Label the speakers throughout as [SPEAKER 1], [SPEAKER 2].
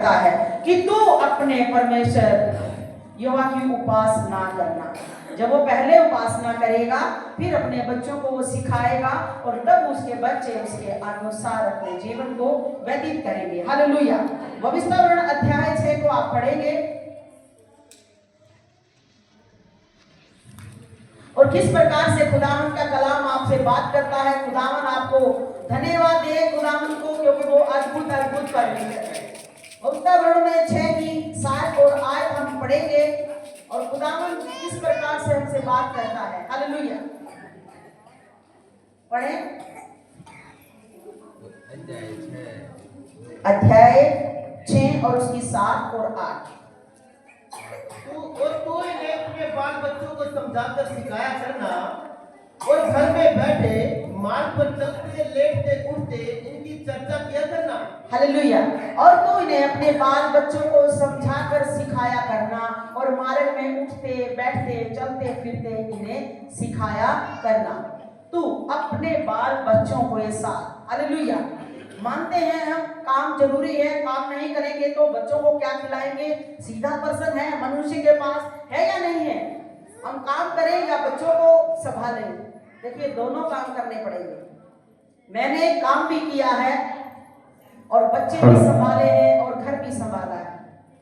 [SPEAKER 1] है कि तू अपने परमेश्वर यहोवा की उपासना करना। जब वो पहले उपासना करेगा फिर अपने बच्चों को वो सिखाएगा और तब उसके बच्चे उसके अनुसार अपने जीवन को व्यतीत करेंगे। हालेलुया। भविष्यवाणी अध्याय 6 को आप पढ़ेंगे और किस प्रकार से खुदावन का कलाम आपसे बात करता है। खुदावन आपको धन्यवाद दे खुदावन को, क्योंकि वो अद्भुत अद्भुत परमेश्वर है। भविष्यवाणी में 6 की 7 और 8 हम पढ़ेंगे और खुदावन किस प्रकार से हमसे बात करता है। हालेलुया। पढ़े अध्याय 6 और उसकी 7 और 8।
[SPEAKER 2] तू इन्हें अपने बाल बच्चों को समझाकर सिखाया करना और घर में बैठे मार्ग पर चलते लेटते उठते इनकी चर्चा किया करना।
[SPEAKER 1] हालेलुया। और तू इन्हें अपने बाल बच्चों को समझाकर सिखाया करना और मार्ग में उठते बैठते चलते फिरते इन्हें सिखाया करना। तू अपने बाल बच्चों को ये साथ। हालेलुया। मानते हैं हम काम जरूरी है, काम नहीं करेंगे तो बच्चों को क्या खिलाएंगे। सीधा पर्सन है मनुष्य के पास है या नहीं है। हम काम करें या बच्चों को संभालें। देखिए दोनों काम करने पड़ेंगे। मैंने काम भी किया है और बच्चे भी संभाले हैं और घर भी संभाला है।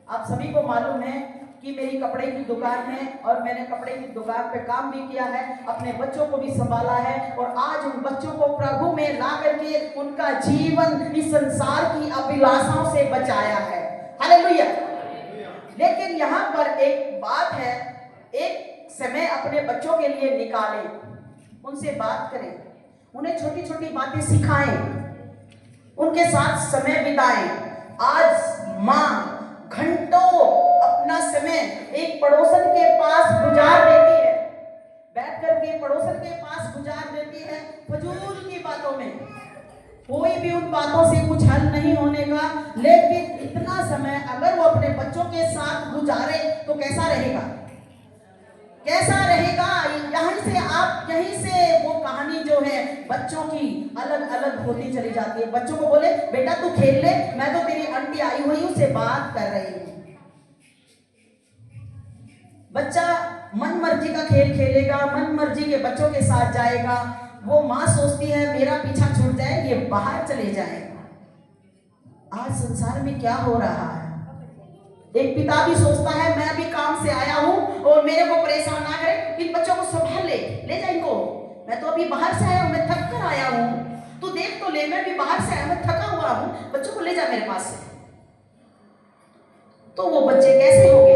[SPEAKER 1] आप सभी को मालूम है कि मेरी कपड़े की दुकान है और मैंने कपड़े की दुकान पे काम भी किया है, अपने बच्चों को भी संभाला है और आज उन बच्चों को प्रभु में ला करके उनका जीवन इस संसार की अभिलाषाओं से बचाया है। हालेलुया। लेकिन यहाँ पर एक बात है, एक समय अपने बच्चों के लिए निकालें, उनसे बात करें, उन्हें छोटी छोटी बातें सिखाएं, उनके साथ समय बिताएं। आज माँ घंटों अपना समय एक पड़ोसन के पास गुजार देती है, बैठ करके पड़ोसन के पास गुजार देती है फजूल की बातों में। कोई भी उन बातों से कुछ हल नहीं होने का, लेकिन इतना समय अगर वो अपने बच्चों के साथ गुजारे तो कैसा रहेगा, कैसा रहेगा। यहीं से वो कहानी जो है बच्चों की अलग अलग होती चली जाती है। बच्चों को बोले बेटा तू खेल ले, मैं तो तेरी आंटी आई हुई उससे बात कर रही हूँ। बच्चा मन मर्जी का खेल खेलेगा, मन मर्जी के बच्चों के साथ जाएगा। वो माँ सोचती है मेरा पीछा छूट जाए, ये बाहर चले जाएगा। आज संसार में क्या हो रहा है, एक पिता भी सोचता है मैं अभी काम से आया हूँ और मेरे को परेशान ना करे, इन बच्चों को संभाल ले जा इनको, मैं तो अभी बाहर से आया हूँ, मैं थक कर आया हूँ, तू देख तो ले मैं भी बाहर से आया, मैं थका हुआ हूँ, बच्चों को ले जा मेरे पास से। तो वो बच्चे कैसे होंगे,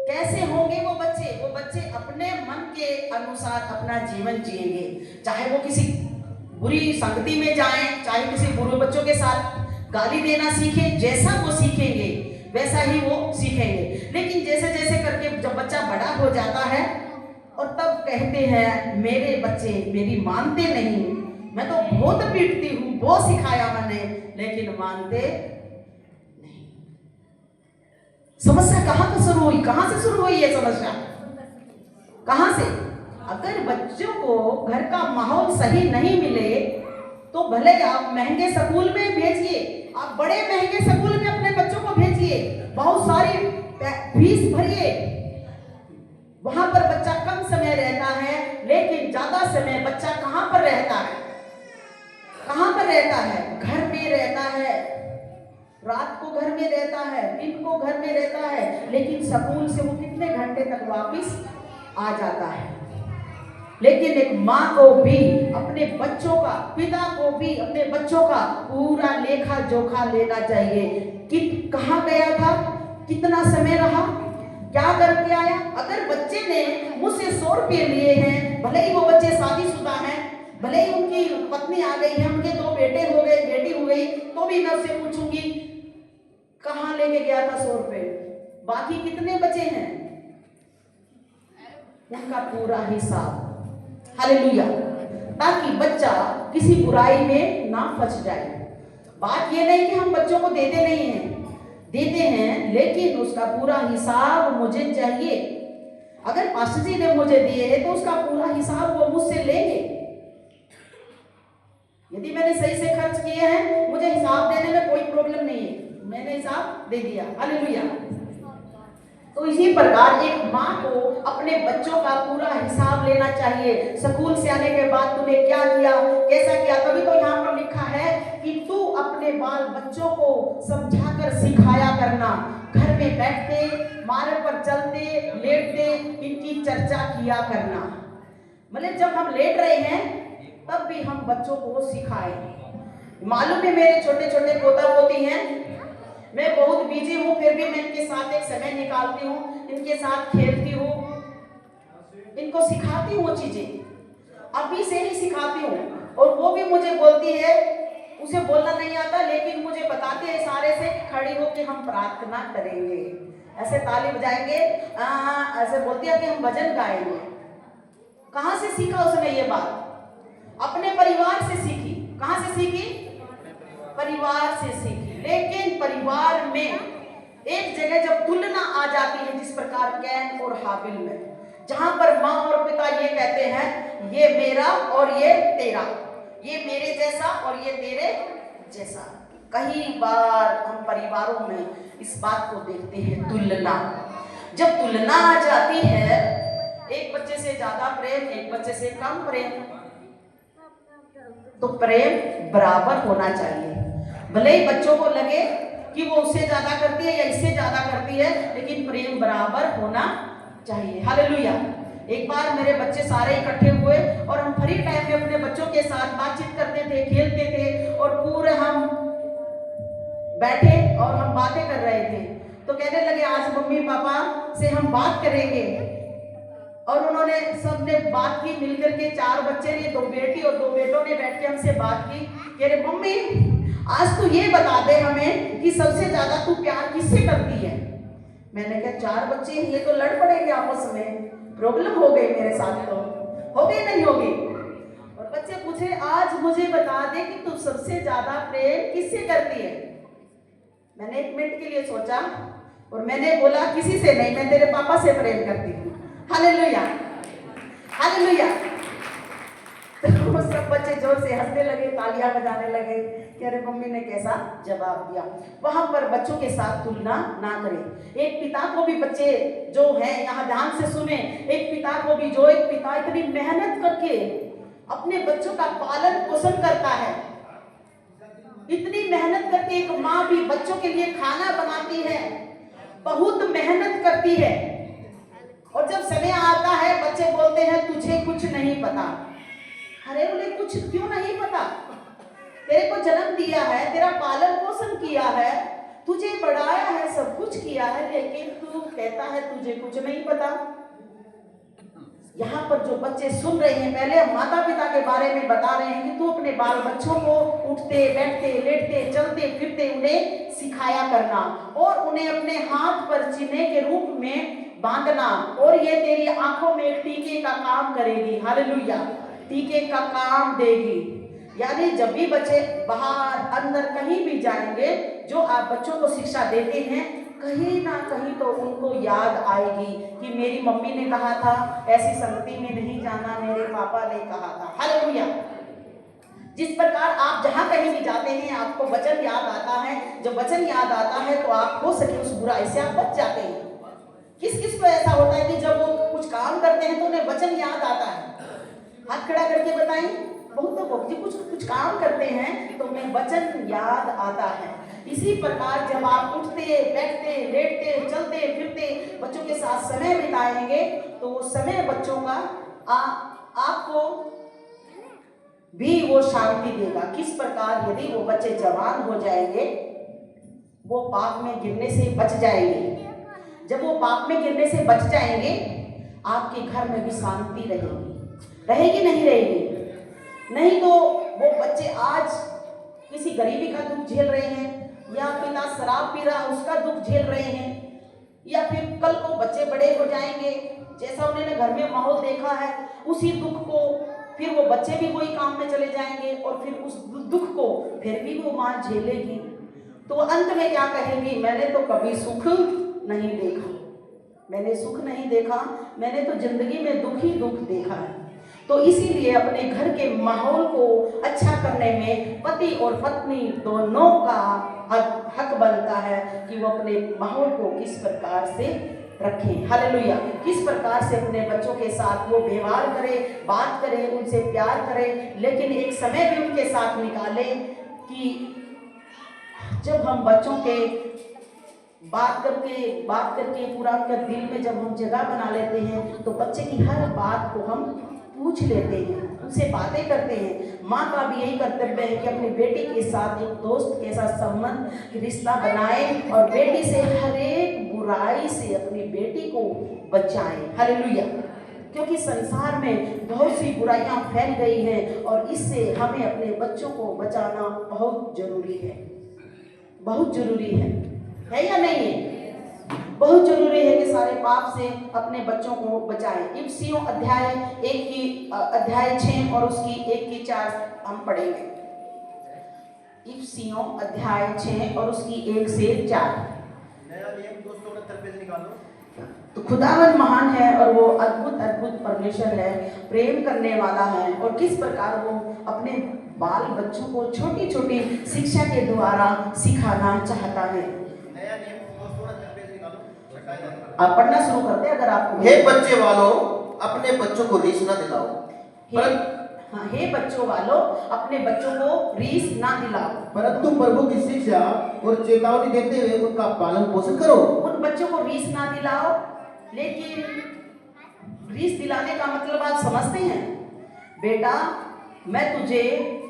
[SPEAKER 1] कैसे होंगे वो बच्चे अपने मन के अनुसार अपना जीवन जिएंगे। चाहे वो किसी बुरी संगति में जाएं, चाहे किसी बुरे बच्चों के साथ गाली देना सीखें, जैसा वो सीखेंगे वैसा ही वो सीखेंगे। लेकिन जैसे जैसे करके जब बच्चा बड़ा हो जाता है और तब कहते हैं मेरे बच्चे मेरी मानते नहीं, मैं तो बहुत पीटती हूँ, बहुत सिखाया मैंने, लेकिन मानते नहीं। समस्या कहाँ से शुरू हुई, कहाँ से शुरू हुई ये समस्या, कहाँ से। अगर बच्चों को घर का माहौल सही नहीं मिले तो भले आप महंगे स्कूल में भेजिए, आप बड़े महंगे स्कूल में अपने बच्चों को भेजिए, बहुत सारी फीस भरिए, वहां पर बच्चा कम समय रहता है, लेकिन ज्यादा समय बच्चा कहां पर रहता है, कहां पर रहता है, घर में रहता है, रात को घर में रहता है, दिन को घर में रहता है, लेकिन स्कूल से वो कितने घंटे तक वापस आ जाता है। लेकिन एक माँ को भी अपने बच्चों का, पिता को भी अपने बच्चों का पूरा लेखा जोखा लेना चाहिए कि कहाँ गया था, कितना समय रहा, क्या करके आया। अगर बच्चे ने मुझसे 100 रुपये लिए हैं, भले ही वो बच्चे शादीशुदा हैं, भले ही उनकी पत्नी आ गई है, उनके 2 बेटे हो गए, बेटी हो गई, तो भी मैं उससे पूछूंगी कहाँ लेके गया था 100 रुपये, बाकी कितने बचे हैं, उनका पूरा हिसाब। हालेलुया। ताकि बच्चा किसी बुराई में ना फंस जाए। बात ये नहीं कि हम बच्चों को देते नहीं हैं, देते हैं, लेकिन उसका पूरा हिसाब मुझे चाहिए। अगर पास्टर जी ने मुझे दिए हैं तो उसका पूरा हिसाब वो मुझसे लेंगे। यदि मैंने सही से खर्च किए हैं, मुझे हिसाब देने में कोई प्रॉब्लम नहीं है। मैंने हिसाब दे दिया। हालेलुया। तो इसी प्रकार एक माँ को अपने बच्चों का पूरा हिसाब लेना चाहिए। स्कूल से आने के बाद तूने क्या किया, कैसा किया। तभी तो यहाँ पर लिखा है कि तू अपने बाल बच्चों को समझाकर सिखाया करना, घर में बैठते, मार्ग पर चलते, लेटते इनकी चर्चा किया करना। मतलब जब हम लेट रहे हैं तब भी हम बच्चों को सिखाएं। मालूम है मेरे छोटे छोटे पोता पोती हैं, मैं बहुत बिजी हूँ, फिर भी मैं इनके साथ एक समय निकालती हूँ, इनके साथ खेलती हूँ, इनको सिखाती हूँ चीजें, अभी से ही सिखाती हूँ। और वो भी मुझे बोलती है, उसे बोलना नहीं आता लेकिन मुझे बताते हैं सारे से, खड़ी होकर हम प्रार्थना करेंगे, ऐसे ताली बजाएंगे, ऐसे बोलती है कि हम भजन गाएंगे। कहाँ से सीखा उसने ये बात? अपने परिवार से सीखी। कहाँ से सीखी? परिवार से सीखी। लेकिन परिवार में एक जगह जब तुलना आ जाती है, जिस प्रकार कैन और हाबिल में, जहां पर माँ और पिता ये कहते हैं ये मेरा और ये तेरा, ये मेरे जैसा और ये तेरे जैसा। कई बार हम परिवारों में इस बात को देखते हैं, तुलना। जब तुलना आ जाती है, एक बच्चे से ज्यादा प्रेम, एक बच्चे से कम प्रेम, तो प्रेम बराबर होना चाहिए। भले ही बच्चों को लगे कि वो उससे ज्यादा करती है या इससे ज्यादा करती है, लेकिन प्रेम बराबर होना चाहिए। हालेलुया। एक बार मेरे बच्चे सारे इकट्ठे हुए और हम फ्री टाइम में अपने बच्चों के साथ बातचीत करते थे, खेलते थे, और पूरे हम बैठे और हम बातें कर रहे थे। तो कहने लगे आज मम्मी पापा से हम बात करेंगे। और उन्होंने सबने बात की, मिलकर के 4 बच्चे ने, 2 बेटी और 2 बेटों ने बैठ के हमसे बात की। कह रहे मम्मी आज तू ये बता दे हमें कि सबसे ज्यादा तू प्यार किससे करती है। मैंने कहा 4 बच्चे हैं, ये तो लड़ पड़ेंगे आपस में, प्रॉब्लम हो गई मेरे साथ, तो हो गई नहीं होगी। और बच्चे पूछे आज मुझे बता दे कि तू सबसे ज्यादा प्रेम किससे करती है। मैंने 1 मिनट के लिए सोचा और मैंने बोला किसी से नहीं, मैं तेरे पापा से प्रेम करती हूँ। Hallelujah, hallelujah. तो सब बच्चे जोर से हंसने लगे, तालियां बजाने लगे कि अरे मम्मी ने कैसा जवाब दिया। वहां पर बच्चों के साथ तुलना ना करें। एक पिता को भी, बच्चे जो हैं यहाँ ध्यान से सुने, एक पिता को भी, जो एक पिता इतनी मेहनत करके अपने बच्चों का पालन पोषण करता है, इतनी मेहनत करके एक माँ भी बच्चों के लिए खाना बनाती है, बहुत मेहनत करती है, और जब समय आता है बच्चे बोलते हैं तुझे कुछ नहीं पता। अरे उन्हें कुछ क्यों नहीं पता? तेरे को जन्म दिया है, तेरा पालन पोषण किया है, तुझे बढ़ाया है, सब कुछ किया है, लेकिन तू कहता है तुझे कुछ नहीं पता। यहाँ पर जो बच्चे सुन रहे हैं, पहले हम माता पिता के बारे में बता रहे हैं कि तू अपने बाल बच्चों को उठते बैठते लेटते चलते फिरते उन्हें सिखाया करना, और उन्हें अपने हाथ पर चिन्ह के रूप में बांधना, और ये तेरी आंखों में टीके का काम करेगी। हालेलुया, टीके का काम देगी। यानी जब भी बच्चे बाहर अंदर कहीं भी जाएंगे, जो आप बच्चों को शिक्षा देते हैं, कहीं ना कहीं तो उनको याद आएगी कि मेरी मम्मी ने कहा था ऐसी संगति में नहीं जाना, मेरे पापा ने कहा था। हालेलुया। जिस प्रकार आप जहां कहीं भी जाते हैं आपको वचन याद आता है, जब वचन याद आता है तो आप हो सके उस बुराई से आप बच जाते हैं। किस किस को ऐसा होता है कि जब वो कुछ काम करते हैं तो उन्हें वचन याद आता है? हाथ खड़ा करके बताएं। बहुत लोग कुछ कुछ काम करते हैं तो उन्हें वचन याद आता है। इसी प्रकार जब आप उठते बैठते लेटते चलते फिरते बच्चों के साथ समय बिताएंगे तो वो समय बच्चों का आपको भी वो शांति देगा। किस प्रकार यदि वो बच्चे जवान हो जाएंगे, वो पाप में गिरने से बच जाएंगे। जब वो पाप में गिरने से बच जाएंगे, आपके घर में भी शांति रहेगी। रहेगी नहीं रहेगी? नहीं तो वो बच्चे आज किसी गरीबी का दुख झेल रहे हैं, या पिता शराब पी रहा उसका दुख झेल रहे हैं, या फिर कल को बच्चे बड़े हो जाएंगे, जैसा उन्होंने घर में माहौल देखा है उसी दुख को फिर वो बच्चे भी वही काम में चले जाएंगे, और फिर उस दुख को फिर भी वो माँ झेलेगी। तो अंत में क्या कहेंगी, मैंने तो कभी सुख नहीं देखा, मैंने सुख नहीं देखा, मैंने तो जिंदगी में दुख ही दुख देखा है। तो इसीलिए अपने घर के माहौल को अच्छा करने में पति और पत्नी दोनों का हक बनता है कि वो अपने माहौल को किस प्रकार से रखें। हालेलुया। किस प्रकार से अपने बच्चों के साथ वो व्यवहार करें, बात करें, उनसे प्यार करें, लेकिन एक समय भी उनके साथ निकालें कि जब हम बच्चों के बात करके पूरा उनका दिल में जब हम जगह बना लेते हैं तो बच्चे की हर बात को हम पूछ लेते हैं, उनसे बातें करते हैं। माँ का भी यही कर्तव्य है कि अपनी बेटी के साथ एक दोस्त के साथ संबंध रिश्ता बनाए और बेटी से हर एक बुराई से अपनी बेटी को बचाए। हालेलुया। क्योंकि संसार में बहुत सी बुराइयां फैल गई हैं और इससे हमें अपने बच्चों को बचाना बहुत जरूरी है, बहुत जरूरी है या नहीं है? बहुत जरूरी है कि सारे पाप से अपने बच्चों को बचाएं। इफिसियों अध्याय 6 और उसकी 1 की 4 हम पढ़ेंगे। इफिसियों अध्याय 6 और उसकी 1 से 4।
[SPEAKER 2] नया नियम 269 पेज निकालो।
[SPEAKER 1] तो खुदावन महान है और वो अद्भुत परमेश्वर है, प्रेम करने वाला है और किस प्रकार वो अपने बाल बच्चों को छोटी छोटी शिक्षा के द्वारा सिखाना चाहता है।
[SPEAKER 2] नया नियम 269 पेज निकालो।
[SPEAKER 1] आप पढ़ना शुरू करते हैं अगर आपको।
[SPEAKER 2] हे बच्चे वालों, अपने बच्चों को रीस ना दिलाओ।
[SPEAKER 1] हे बच्चों वालों, अपने बच्चों को रीस ना दिलाओ,
[SPEAKER 2] परंतु प्रभु की शिक्षा और चेतावनी देते हुए उनका पालन पोषण करो।
[SPEAKER 1] उन बच्चों को रीस ना दिलाओ, लेकिन रीस दिलाने का मतलब आप समझते हैं? बेटा मैं तुझे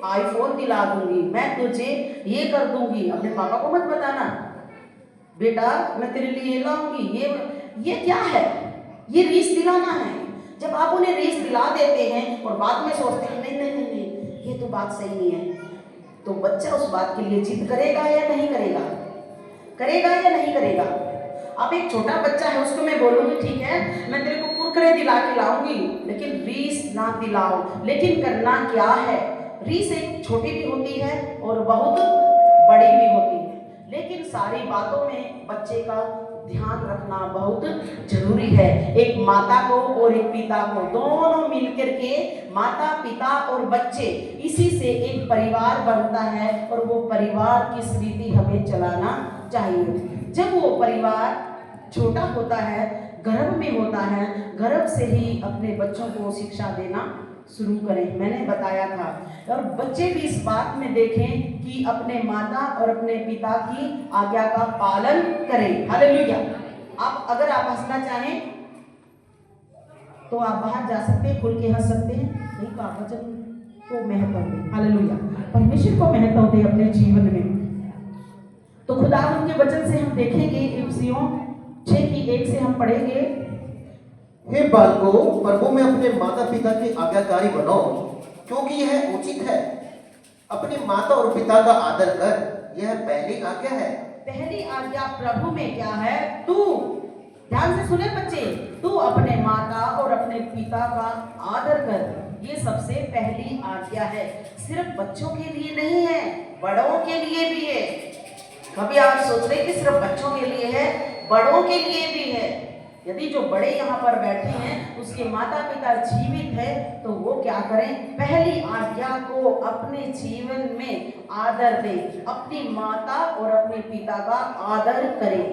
[SPEAKER 1] आईफोन दिला दूंगी, मैं तुझे ये कर दूंगी। अपने पापा को मत बताना बेटा मैं तेरे लिए ये लाऊंगी, ये क्या है? ये रीस दिलाना है। जब आप उन्हें रीस दिला देते हैं और बाद में सोचते हैं नहीं नहीं नहीं नहीं ये तो बात सही नहीं है, तो बच्चा उस बात के लिए जिद करेगा या नहीं करेगा? करेगा या नहीं करेगा? अब एक छोटा बच्चा है, उसको मैं बोलूंगी ठीक है मैं तेरे को कुरकुरे दिला के लाऊंगी, लेकिन रीस ना दिलाओ। लेकिन करना क्या है? रीस एक छोटी भी होती है और बहुत बड़ी भी होती है, लेकिन सारी बातों में बच्चे का ध्यान रखना बहुत जरूरी है। एक माता को और एक पिता को, दोनों मिलकर के माता पिता और बच्चे, इसी से एक परिवार बनता है और वो परिवार की रीति हमें चलाना चाहिए। जब वो परिवार छोटा होता है, गर्भ में होता है, गर्भ से ही अपने बच्चों को शिक्षा देना शुरू करें। मैंने बताया था और बच्चे भी इस बात में देखें कि अपने माता और अपने पिता की आज्ञा का पालन करें। हालेलुया। अगर आप हंसना चाहें तो आप बाहर जा सकते हैं, खुल के हंस सकते हैं, नहीं तो आप वचन को महत्व दें। हालेलुया। परमेश्वर को महत्व दें अपने जीवन में। तो खुदावंद के वचन से हम देखेंगे, इफिसियों 6 की 1 से हम पढ़ेंगे।
[SPEAKER 2] हे बालकों, प्रभु में अपने माता पिता की आज्ञाकारी बनो, क्योंकि यह उचित है। अपने माता और पिता का आदर कर, यह पहली आज्ञा है।
[SPEAKER 1] पहली आज्ञा प्रभु में क्या है? तू ध्यान से सुने बच्चे, तू अपने माता और अपने पिता का आदर कर, ये सबसे पहली आज्ञा है। सिर्फ बच्चों के लिए नहीं है, बड़ों के लिए भी है। कभी आप सोच रहे कि सिर्फ बच्चों के लिए है? बड़ों के लिए भी है। यदि जो बड़े यहाँ पर बैठे हैं उसके माता पिता जीवित है तो वो क्या करें? पहली आज्ञा को अपने जीवन में आदर दें, अपनी माता और अपने पिता का आदर करें।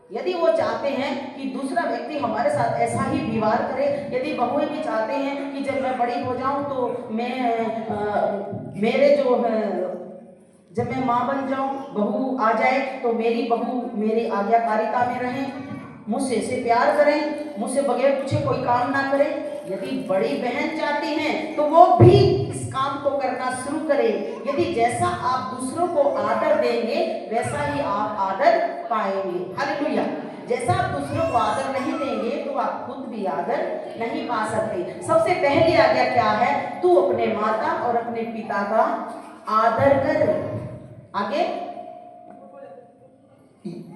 [SPEAKER 1] यदि वो चाहते हैं कि दूसरा व्यक्ति हमारे साथ ऐसा ही व्यवहार करे, यदि बहुएं भी चाहते हैं कि जब मैं बड़ी हो जाऊं तो जब मैं माँ बन जाऊं, बहू आ जाए तो मेरी बहू मेरी आज्ञाकारिता में रहे, मुझसे से प्यार करें, मुझसे बगैर पूछे कोई काम ना करें। यदि बड़ी बहन चाहती हैं तो वो भी इस काम को करना शुरू करें। यदि जैसा आप दूसरों को आदर देंगे वैसा ही आप आदर पाएंगे। हालेलुया। जैसा आप दूसरों को आदर नहीं देंगे तो आप खुद भी आदर नहीं पा सकते। सबसे पहली आज्ञा क्या है? तू अपने माता और अपने पिता का आदर कर। आगे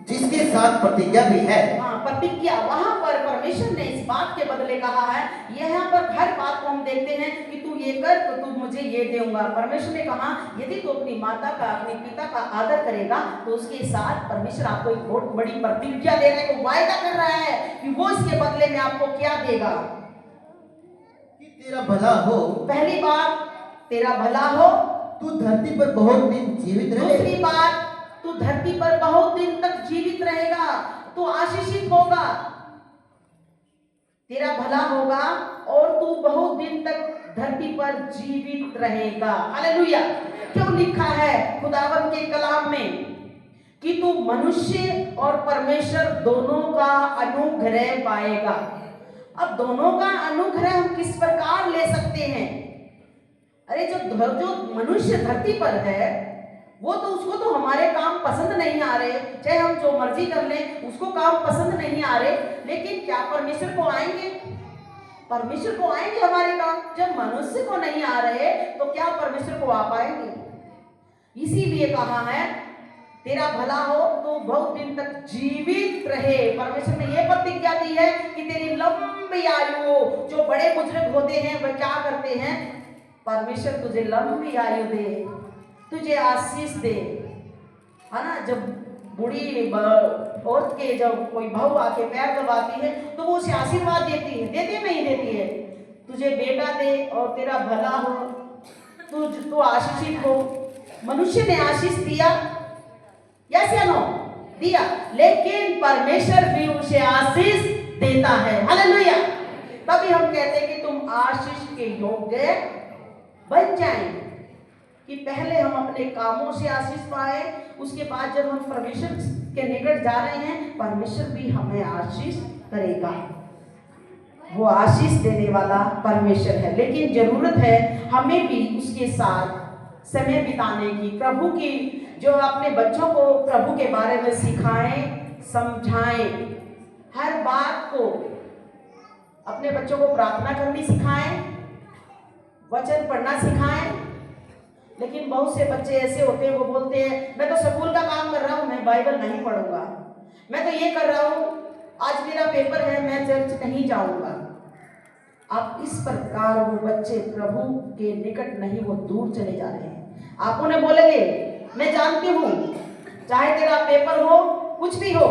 [SPEAKER 2] जिसके साथ प्रतिज्ञा भी है।
[SPEAKER 1] हाँ, प्रतिज्ञा। वहां पर परमेश्वर ने इस बात के बदले कहा है, यहाँ पर हर बात को हम देखते हैं कि तू ये कर तो तू मुझे ये दूंगा। परमेश्वर ने कहा यदि तू अपनी माता का अपने पिता का आदर करेगा तो उसके साथ परमेश्वर आपको एक बहुत बड़ी प्रतिज्ञा देने को वायदा कर रहा है कि वो इसके बदले में आपको क्या देगा।
[SPEAKER 2] तेरा भला हो।
[SPEAKER 1] पहली बात, तेरा भला हो।
[SPEAKER 2] तू धरती पर बहुत दिन जीवित रहे।
[SPEAKER 1] दूसरी बात, तू धरती पर बहुत दिन तक जीवित रहेगा, तू आशीषित होगा, तेरा भला होगा और तू बहुत दिन तक धरती पर जीवित रहेगा। हालेलुया। क्यों लिखा है खुदावन के कलाम में कि तू मनुष्य और परमेश्वर दोनों का अनुग्रह पाएगा। अब दोनों का अनुग्रह हम किस प्रकार ले सकते हैं? अरे जो मनुष्य धरती पर है वो तो, उसको तो हमारे काम पसंद नहीं आ रहे, चाहे हम जो मर्जी कर लें उसको काम पसंद नहीं आ रहे, लेकिन क्या परमेश्वर को आएंगे? परमेश्वर को आएंगे हमारे काम? जब मनुष्य को नहीं आ रहे तो क्या परमेश्वर को आ पाएंगे? इसीलिए कहा है तेरा भला हो तो बहुत दिन तक जीवित रहे। परमेश्वर ने यह प्रतिज्ञा दी है कि तेरी लंबी आयु हो। जो बड़े बुजुर्ग होते हैं वह क्या करते हैं? परमेश्वर तुझे लंबी आयु दे, तुझे आशीष दे, है ना। जब बूढ़ी औरत के जब कोई बहू आके पैर दबाती है तो वो उसे आशीर्वाद देती है, देती नहीं देती है, तुझे बेटा दे और तेरा भला हो, तू आशीषित हो। मनुष्य ने आशीष दिया, यस या नो? दिया, लेकिन परमेश्वर भी उसे आशीष देता है। हालेलुया। तभी हम कहते हैं कि तुम आशीष के योग्य बन जाएं, कि पहले हम अपने कामों से आशीष पाए, उसके बाद जब हम परमेश्वर के निकट जा रहे हैं परमेश्वर भी हमें आशीष करेगा। वो आशीष देने वाला परमेश्वर है, लेकिन जरूरत है हमें भी उसके साथ समय बिताने की। प्रभु की जो अपने बच्चों को प्रभु के बारे में सिखाएं, समझाएं, हर बात को अपने बच्चों को प्रार्थना करनी सिखाएं, वचन पढ़ना सिखाएं। लेकिन बहुत से बच्चे ऐसे होते हैं, वो बोलते हैं मैं तो स्कूल का काम कर रहा हूँ, मैं बाइबल नहीं पढ़ूंगा, मैं तो ये कर रहा हूँ, आज मेरा पेपर है, मैं चर्च नहीं जाऊंगा। आप इस प्रकार वो बच्चे प्रभु के निकट नहीं, वो दूर चले जा रहे हैं। आप उन्हें बोलेंगे मैं जानती हूँ चाहे तेरा पेपर हो कुछ भी हो,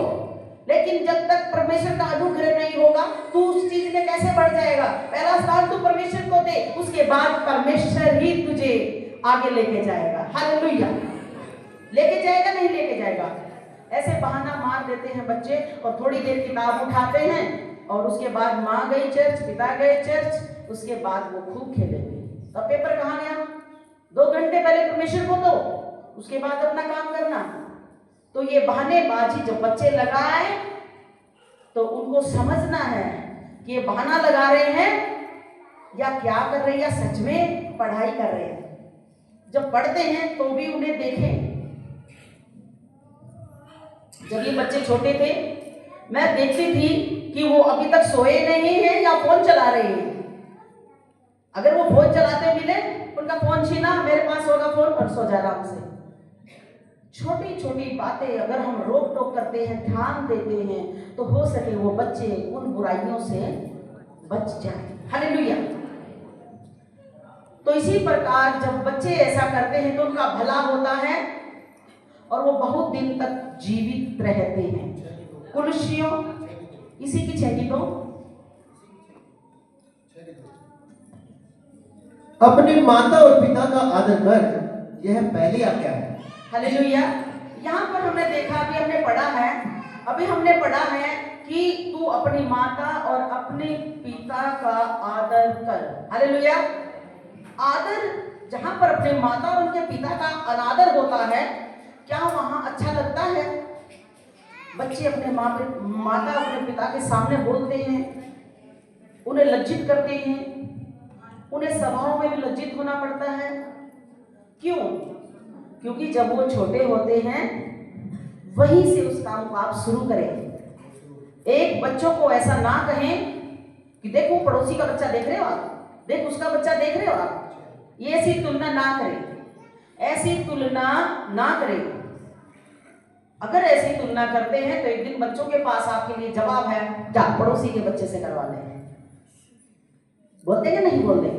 [SPEAKER 1] लेकिन जब तक परमेश्वर का अनुग्रह नहीं होगा तू उस चीज में कैसे बढ़ जाएगा? पहला स्थान तू परमेश्वर को दे, उसके बाद परमेश्वर ही तुझे आगे लेके जाएगा। हालेलुया। लेके जाएगा, नहीं लेके जाएगा। ऐसे बहाना मार देते हैं बच्चे और थोड़ी देर किताब उठाते हैं और उसके बाद माँ गई चर्च, पिता गए चर्च, उसके बाद वो खूब खेलेंगे। तब पेपर कहाँ गया? 2 घंटे पहले परमेश्वर को दो, उसके बाद अपना काम करना। तो ये बहानेबाजी जब बच्चे लगाए तो उनको समझना है कि ये बहाना लगा रहे हैं या क्या कर रहे हैं, या सच में पढ़ाई कर रहे हैं। जब पढ़ते हैं तो भी उन्हें देखें। जब ये बच्चे छोटे थे मैं देखती थी कि वो अभी तक सोए नहीं हैं या फोन चला रहे हैं। अगर वो फोन चलाते मिले, उनका फोन छीना, मेरे पास होगा फोन और सो जा आराम से। छोटी छोटी बातें अगर हम रोक टोक करते हैं, ध्यान देते हैं, तो हो सके वो बच्चे उन बुराइयों से बच जाए। हालेलुया। तो इसी प्रकार जब बच्चे ऐसा करते हैं तो उनका भला होता है और वो बहुत दिन तक जीवित रहते हैं। कुलुस्सियों इसी की 6 तो
[SPEAKER 2] अपने माता और पिता का आदर कर, यह पहली आज्ञा है।
[SPEAKER 1] हालेलुया। यहाँ पर हमने देखा, अभी हमने पढ़ा है कि तू अपनी माता और अपने पिता का आदर कर। हालेलुया। आदर, जहां पर अपने माता और उनके पिता का अनादर होता है, क्या वहां अच्छा लगता है? बच्चे अपने माता अपने पिता के सामने बोलते हैं, उन्हें लज्जित करते हैं, उन्हें सभाओं में भी लज्जित होना पड़ता है। क्यों? क्योंकि जब वो छोटे होते हैं वहीं से उस काम को आप शुरू करें। एक बच्चों को ऐसा ना कहें कि देखो पड़ोसी का बच्चा देख रहे हो आप, देख उसका बच्चा देख रहे हो आप, ये ऐसी तुलना ना करें, ऐसी तुलना ना करें। अगर ऐसी तुलना करते हैं तो एक दिन बच्चों के पास आपके लिए जवाब है, जा पड़ोसी के बच्चे से करवा ले। बोल देंगे नहीं बोल देंगे?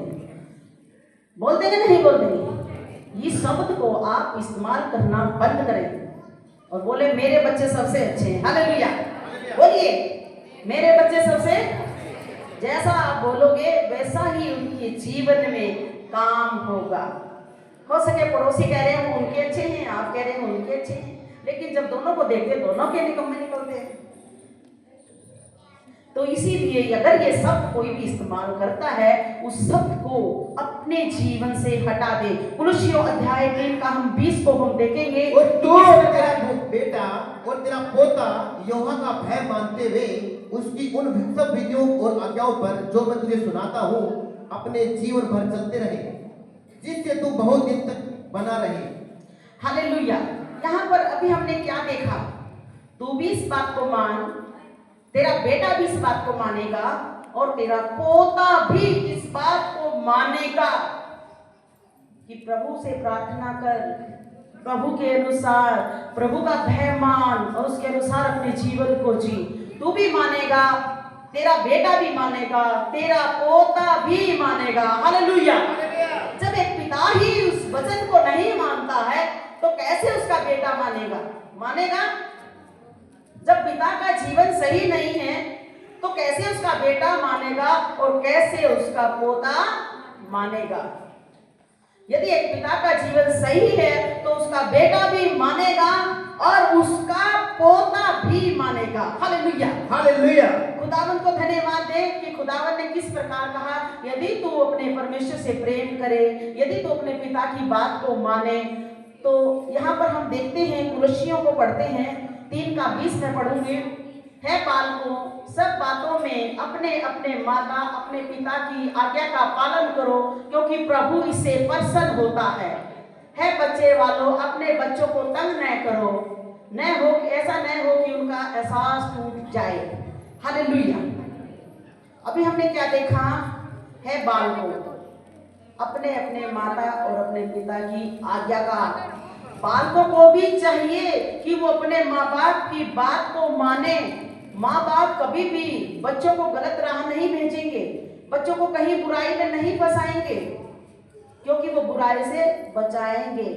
[SPEAKER 1] बोल देंगे नहीं बोल देंगे? इस शब्द को आप इस्तेमाल करना बंद करें और बोले मेरे बच्चे सबसे अच्छे हैं। हालेलुया। बोलिए मेरे बच्चे सबसे। जैसा आप बोलोगे वैसा ही उनके जीवन में काम होगा। हो सके पड़ोसी कह रहे हैं उनके अच्छे हैं, आप कह रहे हैं उनके अच्छे हैं, लेकिन जब दोनों को देखते दोनों के निकम्मे निकलते हैं। तो इसीलिए अगर ये शब्द कोई भी इस्तेमाल करता है उस शब्द को अपने जीवन से हटा दे। कुलुस्सियों अध्याय 3 का हम 20 को हम देखेंगे।
[SPEAKER 2] और तू और तेरा बेटा और तेरा पोता यहोवा का भय मानते हुए उसकी उन सब विधियों और आज्ञाओं पर जो मैं तुझे सुनाता हूँ अपने जीवन भर चलते रहे, जिससे तू बहुत दिन तक बना रहे।
[SPEAKER 1] हालेलुया। यहाँ पर अभी हमने क्या देखा? तू भी इस बात को मान, तेरा बेटा भी इस बात को मानेगा और तेरा पोता भी इस बात को मानेगा कि प्रभु से प्रार्थना कर, प्रभु के अनुसार, प्रभु का भय मान और उसके अनुसार अपने जीवन को जी। तू भी मानेगा, तेरा बेटा भी मानेगा, तेरा पोता भी मानेगा। हालेलुया। जब एक पिता ही उस वचन को नहीं मानता है तो कैसे उसका बेटा मानेगा? जब पिता का जीवन सही नहीं है तो कैसे उसका बेटा मानेगा और कैसे उसका पोता मानेगा? यदि एक पिता का जीवन सही है तो उसका बेटा भी मानेगा और उसका पोता भी मानेगा। Hallelujah,
[SPEAKER 2] hallelujah.
[SPEAKER 1] खुदावन को धन्यवाद दे कि खुदावन ने किस प्रकार कहा, यदि तू अपने परमेश्वर से प्रेम करे, यदि तू अपने पिता की बात को माने। तो यहाँ पर हम देखते हैं, कुलुस्सियों को पढ़ते हैं 3 का 20 में पढ़ूंगी। है बालकों, सब बातों में अपने अपने माता अपने पिता की आज्ञा का पालन करो, क्योंकि प्रभु इससे प्रसन्न होता है। बच्चे वालों, अपने बच्चों को तंग न करो, ऐसा न हो कि उनका एहसास टूट जाए। हालेलुया। अभी हमने क्या देखा? है बालकों, अपने अपने माता और अपने पिता की आज्ञा का। बालकों को भी चाहिए कि वो अपने माँ बाप की बात को माने। माँ बाप कभी भी बच्चों को गलत राह नहीं भेजेंगे, बच्चों को कहीं बुराई में नहीं फंसाएंगे, क्योंकि वो बुराई से बचाएंगे।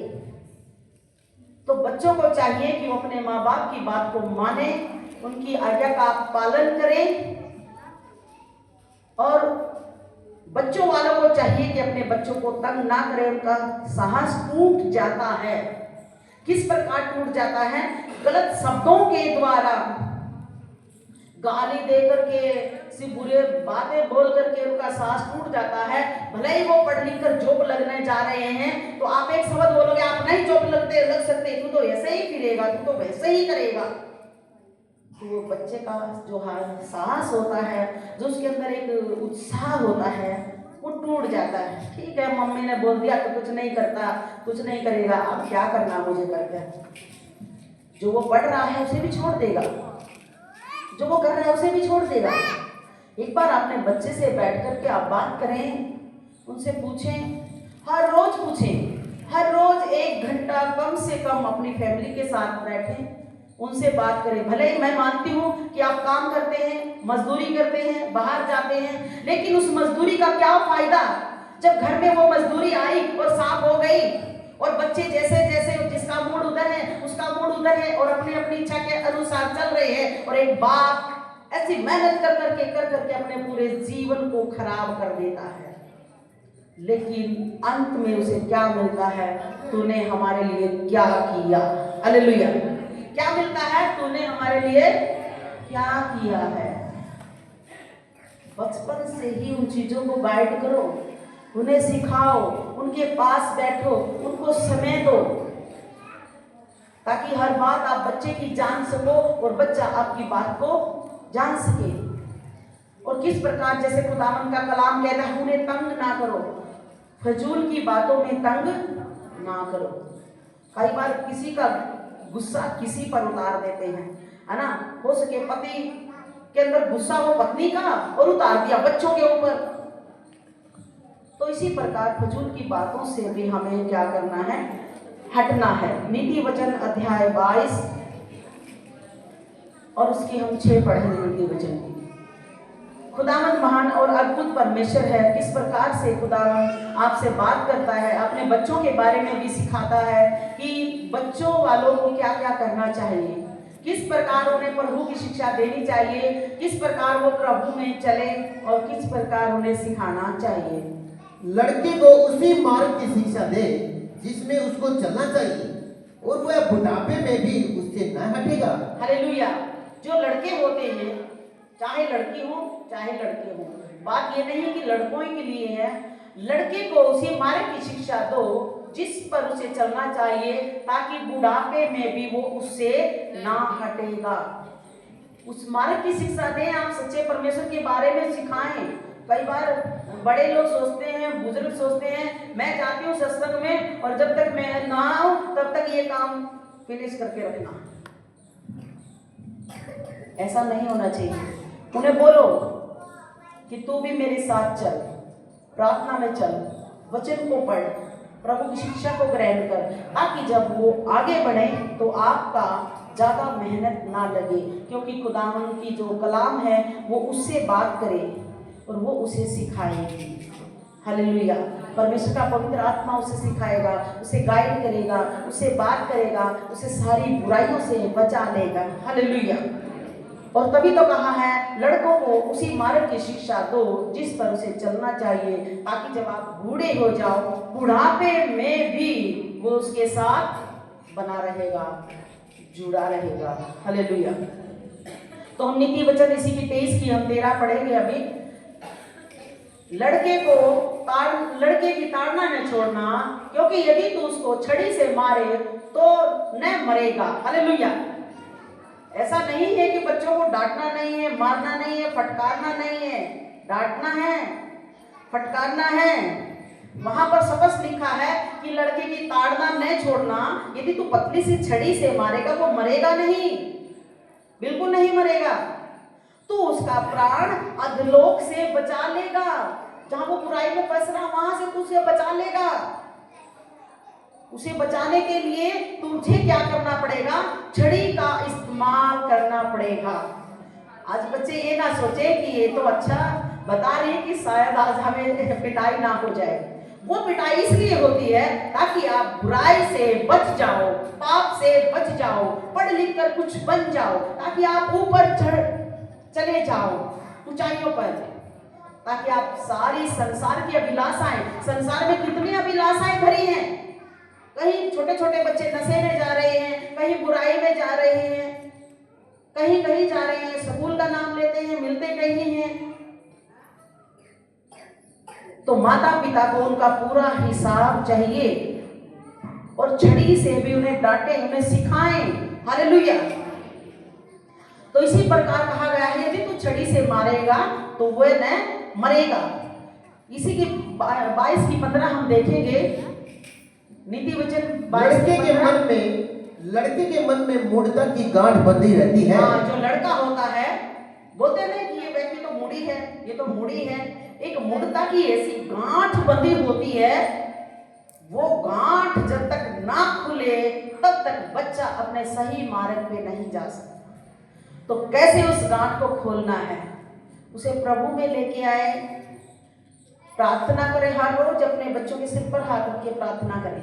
[SPEAKER 1] तो बच्चों को चाहिए कि वो अपने माँ बाप की बात को माने, उनकी आज्ञा का पालन करें। और बच्चों वालों को चाहिए कि अपने बच्चों को तंग ना करें। उनका साहस टूट जाता है। किस प्रकार टूट जाता है? गलत शब्दों के द्वारा, गाली दे करके, बुरे बातें बोल करके उनका साहस टूट जाता है। भले ही वो पढ़ लिख कर जॉब लगने जा रहे हैं तो आप एक शब्द बोलोगे, आप नहीं जॉब लग सकते, तू तो ऐसे ही फिरेगा, तू तो वैसे ही करेगा। तो वो बच्चे का जो साहस होता है, जो उसके अंदर एक उत्साह होता है, वो टूट जाता है। ठीक है, मम्मी ने बोल दिया तो कुछ नहीं करता, कुछ नहीं करेगा, अब क्या करना मुझे करके। जो वो पढ़ रहा है उसे भी छोड़ देगा, जो वो कर रहा है उसे भी छोड़ देगा। एक बार अपने बच्चे से बैठ करके आप बात करें, उनसे पूछें, हर रोज पूछें, हर रोज 1 घंटा कम से कम अपनी फैमिली के साथ बैठें, उनसे बात करें। भले ही मैं मानती हूँ कि आप काम करते हैं, मजदूरी करते हैं, बाहर जाते हैं, लेकिन उस मजदूरी का क्या फायदा जब घर में वो मजदूरी आई और साफ हो गई और बच्चे जैसे जैसे जिसका मूड उधर है उसका मूड उधर है और अपनी अपनी इच्छा के अनुसार चल रहे हैं, और एक बाप ऐसी मेहनत कर करके अपने पूरे जीवन को खराब कर देता है। लेकिन अंत में उसे क्या मिलता है? तूने हमारे लिए क्या किया। हालेलुया। क्या मिलता है? तूने हमारे लिए क्या किया है। बचपन से ही उन चीजों को गाइड करो, उन्हें सिखाओ, उनके पास बैठो, उनको समय दो, ताकि हर बात आप बच्चे की जान सको और बच्चा आपकी बात को जान सके। और किस प्रकार, जैसे खुदावन का कलाम कहता है, उन्हें तंग ना करो, फजूल की बातों में तंग ना करो। कई बार किसी का गुस्सा किसी पर उतार देते हैं, है ना। हो सके पति के अंदर गुस्सा हो पत्नी का और उतार दिया बच्चों के ऊपर। तो इसी प्रकार फजूल की बातों से भी हमें क्या करना है? हटना है। नीति वचन अध्याय 22 और उसकी हम 6 पढ़ेंगे। नीति वचन की खुदावन महान और अद्भुत परमेश्वर है। किस प्रकार से खुदावन आपसे बात करता है, अपने बच्चों के बारे में भी सिखाता है कि बच्चों वालों को क्या क्या करना चाहिए, किस प्रकार उन्हें प्रभु की शिक्षा देनी चाहिए, किस प्रकार वो प्रभु में चले और किस प्रकार उन्हें सिखाना चाहिए।
[SPEAKER 2] लड़के को उसी मार्ग की शिक्षा दे जिसमें उसको चलना चाहिए, और वह बुढ़ापे में भी उससे न हटेगा।
[SPEAKER 1] हालेलुया। जो लड़के होते हैं, चाहे लड़की हो चाहे लड़के हो, बात ये नहीं कि लड़कों ही के लिए है। लड़के को उसी मार्ग की शिक्षा दो जिस पर उसे चलना चाहिए, ताकि बुढ़ापे में भी वो उससे ना हटेगा। उस मार्ग की शिक्षा दें, आप सच्चे परमेश्वर के बारे में सिखाएं। कई बार बड़े लोग सोचते हैं, बुजुर्ग सोचते हैं, मैं जाती हूँ सत्संग में और जब तक मैं ना आऊं तब तक ये काम फिनिश करके रखना। ऐसा नहीं होना चाहिए। उन्हें बोलो कि तू भी मेरे साथ चल, प्रार्थना में चल, वचन को पढ़, प्रभु की शिक्षा को ग्रहण कर, ताकि जब वो आगे बढ़े तो आपका ज़्यादा मेहनत ना लगे, क्योंकि खुदावंद की जो कलाम है वो उससे बात करे और वो उसे सिखाएगी। हालेलुया। परमेश्वर का पवित्र आत्मा उसे सिखाएगा, उसे गाइड करेगा, उसे बात करेगा, उसे सारी बुराइयों से बचा लेगा। हालेलुया। और तभी तो कहा है, लड़कों को उसी मार्ग की शिक्षा दो जिस पर उसे चलना चाहिए, ताकि जब आप बूढ़े हो जाओ, बुढ़ापे में भी वो उसके साथ बना रहेगा, जुड़ा रहेगा। हालेलुया। तो हम नीति वचन इसी की 23 की हम 13 पढ़ेंगे अभी। लड़के की ताड़ना न छोड़ना, क्योंकि यदि तू उसको छड़ी से मारे तो न मरेगा। हालेलुया। ऐसा नहीं है कि बच्चों को डांटना नहीं है, मारना नहीं है, फटकारना नहीं है। डांटना है, फटकारना है। वहां पर स्पष्ट लिखा है कि लड़के की ताड़ना न छोड़ना। यदि तू पतली सी छड़ी से मारेगा वो मरेगा नहीं, बिल्कुल नहीं मरेगा। तू उसका प्राण अधलोक से बचा लेगा। जहां वो बुराई में फंस रहा वहां से तू उसे बचा लेगा। उसे बचाने के लिए तुझे क्या करना पड़ेगा? छड़ी का इस्तेमाल करना पड़ेगा। आज बच्चे ये ना सोचे कि ये तो अच्छा बता रही है कि शायद आज हमें पिटाई ना हो जाए। वो पिटाई इसलिए होती है ताकि आप बुराई से बच जाओ, पाप से बच जाओ, पढ़ लिख कर कुछ बन जाओ, ताकि आप ऊपर चले जाओ ऊंचाइयों पर, ताकि आप सारी संसार की अभिलाषाएं, संसार में कितनी अभिलाषाएं भरी हैं। कहीं छोटे छोटे बच्चे नशे में जा रहे हैं, कहीं बुराई में जा रहे हैं, कहीं कहीं जा रहे हैं, स्कूल का नाम लेते हैं, मिलते कहीं हैं। तो माता पिता को उनका पूरा हिसाब चाहिए और छड़ी से भी उन्हें डांटे, उन्हें सिखाएं। हालेलुया। तो इसी प्रकार कहा गया है, यदि तू छड़ी से मारेगा तो वह न मरेगा। इसी की 22 की 15 हम देखेंगे। नीति वचन 22
[SPEAKER 2] लड़के के मन में मूढ़ता की गांठ बंधी रहती है।
[SPEAKER 1] जो लड़का होता है, बोलते नहीं कि ये व्यक्ति तो मूढ़ी है, ये तो मूढ़ी है। एक मूढ़ता की ऐसी गांठ बंधी होती है, वो गांठ जब तक ना खुले तब तक बच्चा अपने सही मार्ग पे नहीं जा सकता। तो कैसे उस गांठ को खोलना है? उसे प्रभु में लेके आए, प्रार्थना करें। हर रोज अपने बच्चों के सिर पर हाथ रख के प्रार्थना करें,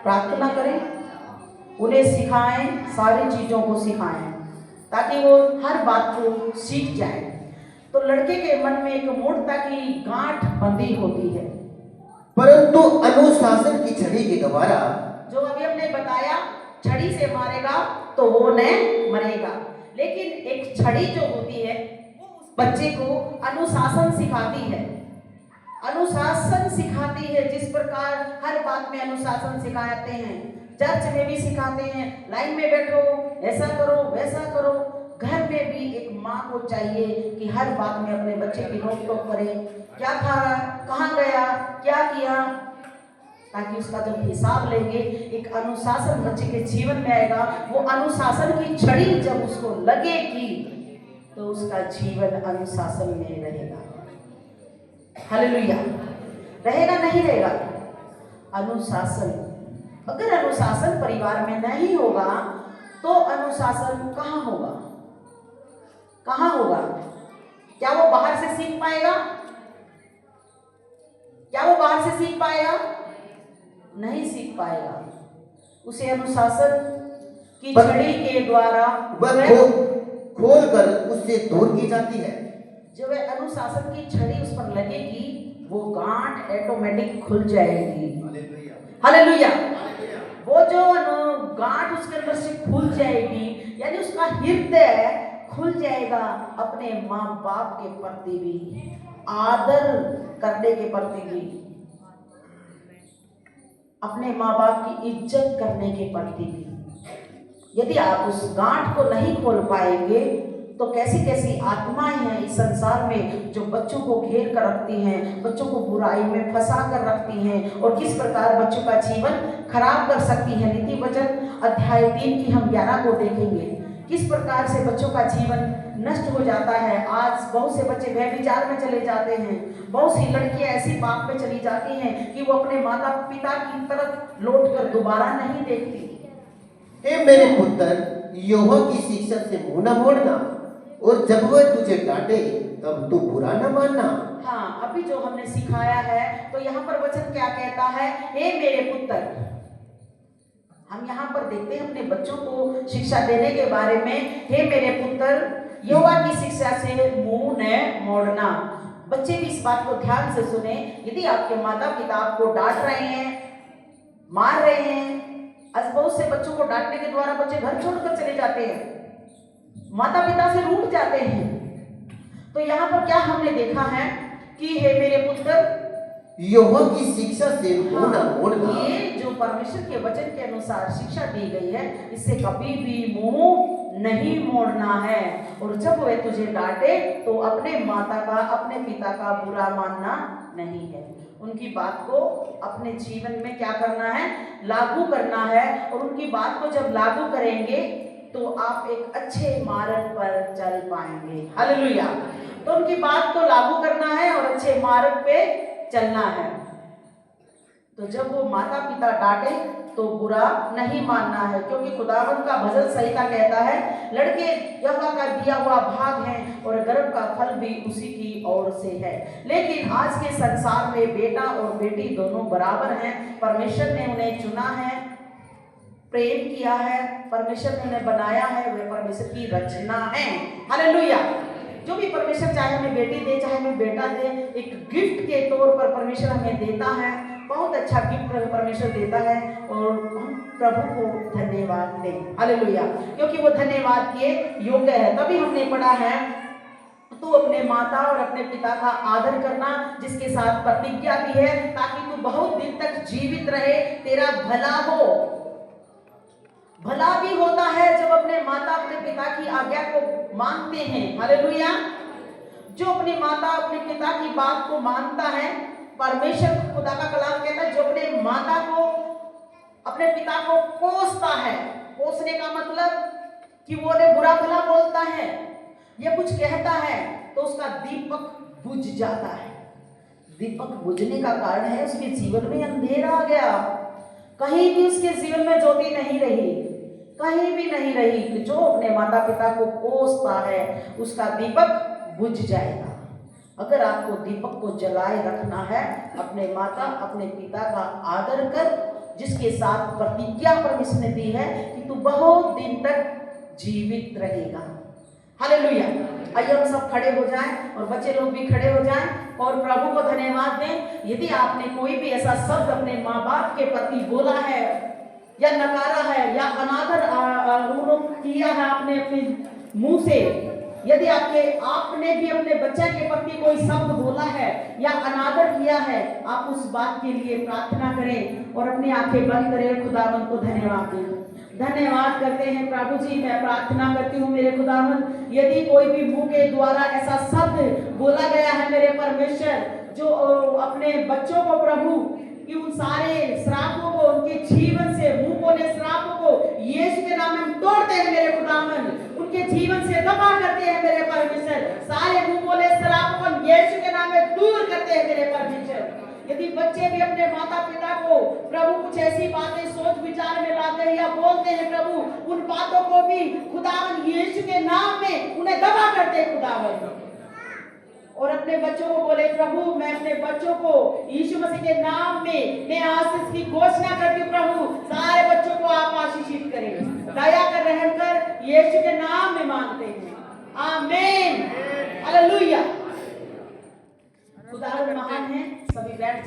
[SPEAKER 1] प्रार्थना करें, उन्हें सिखाएं, सारी चीजों को सिखाएं, ताकि वो हर बात को सीख जाए। तो लड़के के मन में एक मूढ़ता की गांठ बंधी होती है,
[SPEAKER 2] परंतु अनुशासन की छड़ी के द्वारा,
[SPEAKER 1] जो अभी हमने बताया, छड़ी से मारेगा तो वो न मरेगा। लेकिन एक छड़ी जो होती है वो उस बच्चे को अनुशासन सिखाती है, अनुशासन सिखाती है। जिस प्रकार हर बात में अनुशासन सिखाते हैं, चर्च में भी सिखाते हैं, लाइन में बैठो, ऐसा करो, वैसा करो। घर में भी एक माँ को चाहिए कि हर बात में अपने बच्चे की रोक टोक करे, क्या खा रहा, कहाँ गया, क्या किया, ताकि उसका जब हिसाब लेंगे एक अनुशासन बच्चे के जीवन में आएगा। वो अनुशासन की छड़ी जब उसको लगेगी तो उसका जीवन अनुशासन में रहेगा। हालेलुया। रहेगा नहीं रहेगा? अनुशासन, अगर अनुशासन परिवार में नहीं होगा तो अनुशासन कहाँ होगा? कहाँ होगा? क्या वो बाहर से सीख पाएगा? क्या वो बाहर से सीख पाएगा? नहीं सीख पाएगा। उसे अनुशासन कि
[SPEAKER 2] पर-
[SPEAKER 1] छड़ी के द्वारा
[SPEAKER 2] वह खोल कर उससे दूर की जाती है।
[SPEAKER 1] जो वह अनुशासन की छड़ी उस पर लगेगी वो गांठ ऑटोमेटिक खुल जाएगी। हालेलुया। वो जो गांठ उसके अंदर से खुल जाएगी, यानी उसका हृदय खुल जाएगा अपने माँ बाप के प्रति भी, आदर करने के प्रति भी, अपने माँ बाप की इज्जत करने के प्रति भी। यदि आप उस गांठ को नहीं खोल पाएंगे तो कैसी कैसी आत्माएं हैं इस संसार में जो बच्चों को घेर कर रखती हैं, बच्चों को बुराई में फंसा कर रखती हैं और किस प्रकार बच्चों का जीवन खराब कर सकती है। नीति वचन अध्याय 3 की हम 11 को देखेंगे, किस प्रकार से बच्चों का जीवन नष्ट हो जाता है। आज बहुत से बच्चे व्यभिचार में चले जाते हैं, बहुत सी लड़कियां ऐसी पाप में चली जाती हैं कि वो अपने माता पिता की तरफ लौट कर दोबारा नहीं देखती।
[SPEAKER 2] हे मेरे पुत्र, यहोवा की शिक्षा से मुंह न मोड़ना, और जब वह तुझे डांटे तब तू बुरा न मानना।
[SPEAKER 1] हाँ, अभी जो हमने सिखाया है तो यहाँ पर वचन क्या कहता है, हे मेरे पुत्र। हम यहाँ पर देखते हैं अपने बच्चों को शिक्षा देने के बारे में, हे मेरे पुत्र यहोवा की शिक्षा से मुंह न मोड़ना। बच्चे भी इस बात को ध्यान से सुने, यदि आपके माता पिता आपको डांट रहे हैं, मार रहे हैं, आज बहुत से बच्चों को डांटने के द्वारा बच्चे घर छोड़कर चले जाते हैं, माता पिता से रूठ जाते हैं। तो यहाँ पर क्या हमने देखा है कि हे मेरे पुत्र
[SPEAKER 2] यहोवा की शिक्षा से मुंह न मोड़ना।
[SPEAKER 1] ये जो परमेश्वर के वचन के अनुसार शिक्षा दी गई है, इससे कभी भी मुंह नहीं मोड़ना है। और जब वे तुझे डांटे तो अपने माता का, अपने पिता का बुरा मानना नहीं है। उनकी बात को अपने जीवन में क्या करना है, लागू करना है। और उनकी बात को जब लागू करेंगे तो आप एक अच्छे मार्ग पर चल पाएंगे। हालेलुया। तो उनकी बात को लागू करना है और अच्छे मार्ग पे चलना है। तो जब वो माता पिता डांटे तो बुरा नहीं मानना है, क्योंकि खुदावंद का भजन संहिता कहता है, लड़के यहोवा का दिया हुआ भाग है और गर्भ का फल भी उसी की ओर से है। लेकिन आज के संसार में बेटा और बेटी दोनों बराबर हैं। परमेश्वर ने उन्हें चुना है, प्रेम किया है, परमेश्वर ने उन्हें बनाया है, वे परमेश्वर की रचना है। हालेलुया। जो भी परमेश्वर चाहे हमें बेटी दे, चाहे हमें बेटा दे, एक गिफ्ट के तौर पर परमेश्वर हमें देता है। बहुत अच्छा गिफ्ट परमेश्वर देता है और हम प्रभु को धन्यवाद दें। हालेलुया। क्योंकि वो धन्यवाद के योग्य है। तभी हमने पढ़ा है, तू अपने माता और अपने पिता का आदर करना, जिसके साथ प्रतिज्ञा की है, ताकि तू बहुत दिन तक जीवित रहे, तेरा भला हो। भला भी होता है जब अपने माता अपने पिता की आज्ञा को मानते हैं। हालेलुया। जो अपनी माता अपने पिता की बात को मानता है, परमेश्वर खुदा का कलाम कहता है, जो अपने माता को अपने पिता को कोसता है, कोसने का मतलब कि वो उन्हें बुरा भला बोलता है या कुछ कहता है, तो उसका दीपक बुझ जाता है। दीपक बुझने का कारण है उसके जीवन में अंधेरा आ गया, कहीं भी उसके जीवन में ज्योति नहीं रही, कहीं भी नहीं रही। कि जो अपने माता पिता को कोसता है उसका दीपक बुझ जाएगा। अगर आपको दीपक को जलाए रखना है, अपने माता अपने पिता का आदर कर, जिसके साथ प्रतिज्ञा परमेश्वर ने दी है कि तू बहुत दिन तक जीवित रहेगा। हालेलुया। आइए हम सब खड़े हो जाएं और बच्चे लोग भी खड़े हो जाएं और प्रभु को धन्यवाद दें। यदि आपने कोई भी ऐसा शब्द अपने माँ बाप के प्रति बोला है या नकारा है या अनादर किया है आपने अपने मुंह से, यदि आपने भी अपने बच्चे के प्रति कोई शब्द बोला है या अनादर किया है, आप उस बात के लिए प्रार्थना करें और अपनी आंखें बंद करें, खुदावंद को धन्यवाद दें। धन्यवाद करते हैं प्रभु जी। मैं प्रार्थना करती हूँ मेरे खुदावंद, यदि कोई भी मुंह के द्वारा ऐसा शब्द बोला गया है मेरे परमेश्वर, जो अपने बच्चों को प्रभु कि उन सारे श्रापों को, उनके जीवन से मुंह बोले श्रापों को यीशु के नाम में हम तोड़ते हैं मेरे खुदावंद, उनके जीवन से दफा करते हैं मेरे परमेश्वर। सारे मुंह बोले श्रापों को यीशु के नाम में दूर करते हैं मेरे परमेश्वर। यदि बच्चे भी अपने माता पिता को प्रभु कुछ ऐसी बातें सोच विचार में लाते हैं या बोलते हैं प्रभु, उन बातों को भी खुदावंद यीशु के नाम में उन्हें दबा करते हैं खुदावंद। और अपने बच्चों को बोले प्रभु, मैं अपने बच्चों को यीशु मसीह के नाम में मैं आशीष की घोषणा करती हूँ प्रभु, सारे बच्चों को आप आशीषित करें, दया कर यीशु के नाम में मांगते हैं, आमीन, हालेलुया। खुदावंद महान है। सभी बैठ